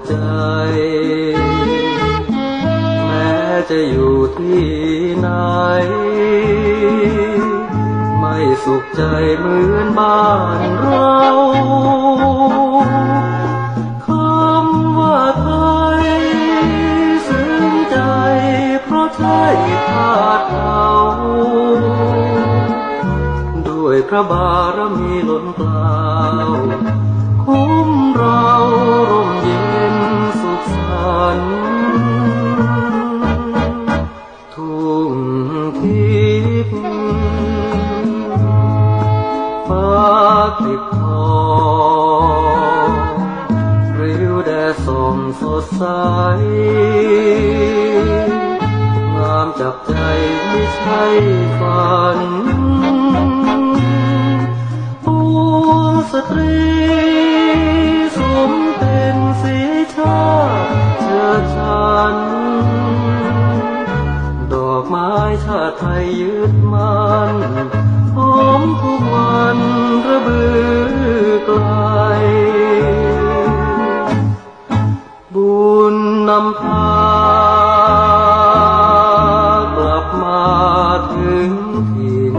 ใจแม้จะอยู่ที่ไหนไม่สุขใจเหมือนบ้านเราคำว่าไทยซึ้งใจเพราะใช่ธาตุเขาด้วยพระบารมีล้นเปล่าคุ้มเราร่มเย็นสุขสันต์ทุ่งทิพย์ฟ้าติดทองริ้วแดดส่องสดใสงามจับใจไม่ใช่ฝันปวงสตรีสมเป็นสีชาติเชื้อฉันดอกไม้ชาติไทยยึดมันหอมทุกวันระบือไกลบุญนำพากลับมาถึงถิ่น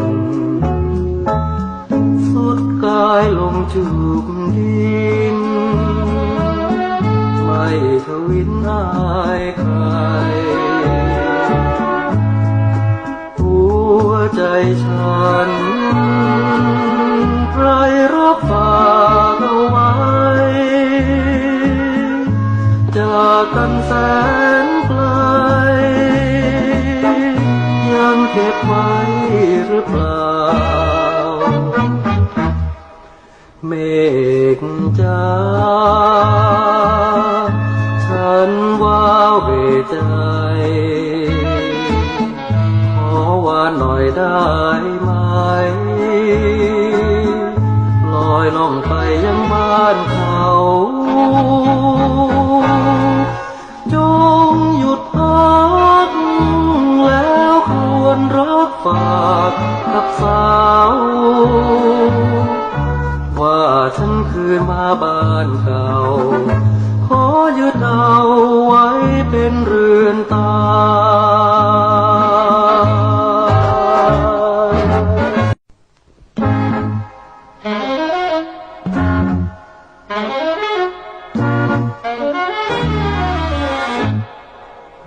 สุดกายลงจูบดินไม่ทวินอายใครหัวใจฉันใครรับฝากเอาไว้จากกันแสนไกลยังเก็บไว้หรือเปล่าเมฆจ้าฉันว่าเวใจขอว่าหน่อยได้ไหมลอยล่องไปยังบ้านเขาจงหยุดพักแล้วควรรักฝากกับสาวว่าฉันคืนมาบ้านเก่าขอยึดเอาไว้เป็นเรือนตาย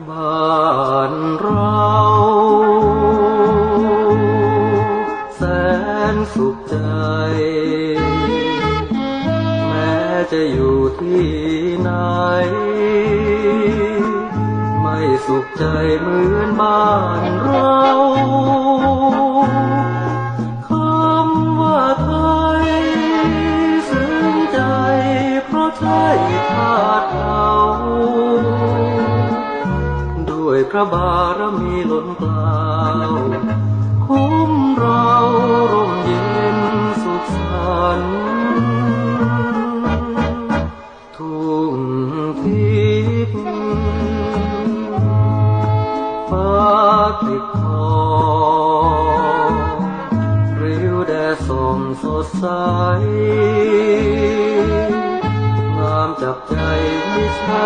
บ้านเราแสนสุขใจแม้จะอยู่ที่ไหนไม่สุขใจเหมือนบ้านเราคำว่าไทยซึ้งใจเพราะใช่ธาตุเขาด้วยพระบารมีล้นเปล่าคุ้มเราร่มเย็นสุขสันต์ทุ่งทิพย์ฟ้าติดทองริ้วแดดส่องสดใสงามจับใจไม่ใช่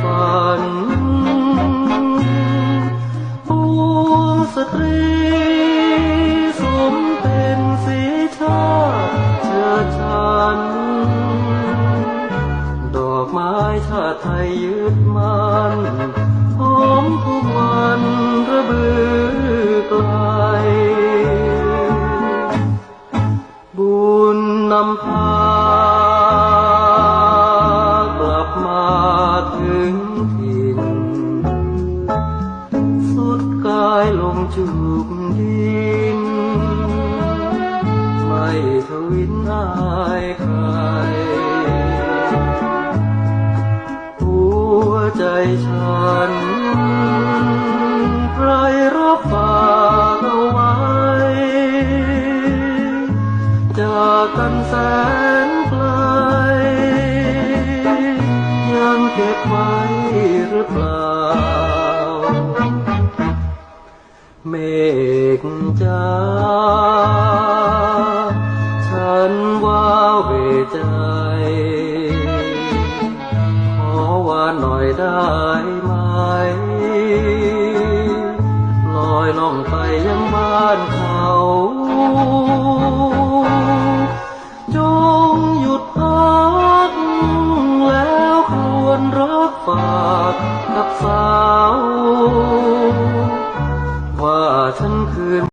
ฝันปวงสตรีสมเป็นสีชาติเชื้อฉันดอกไม้ชาติไทยยึดมันหอมทุกวันระบือไกลบุญนำพากลับมาถึงถิ่นสุดกายลงจูบดินไม่ทวินอายใครหัวใจฉันใครรับฝากเอาไว้จากกันแสนไกลยังเก็บไว้หรือเปล่าเมฆจ้าฉันว่าเวใจขอว่า านเขา จงหยุดพักแล้วควรรักฝากกับสาวว่าฉัน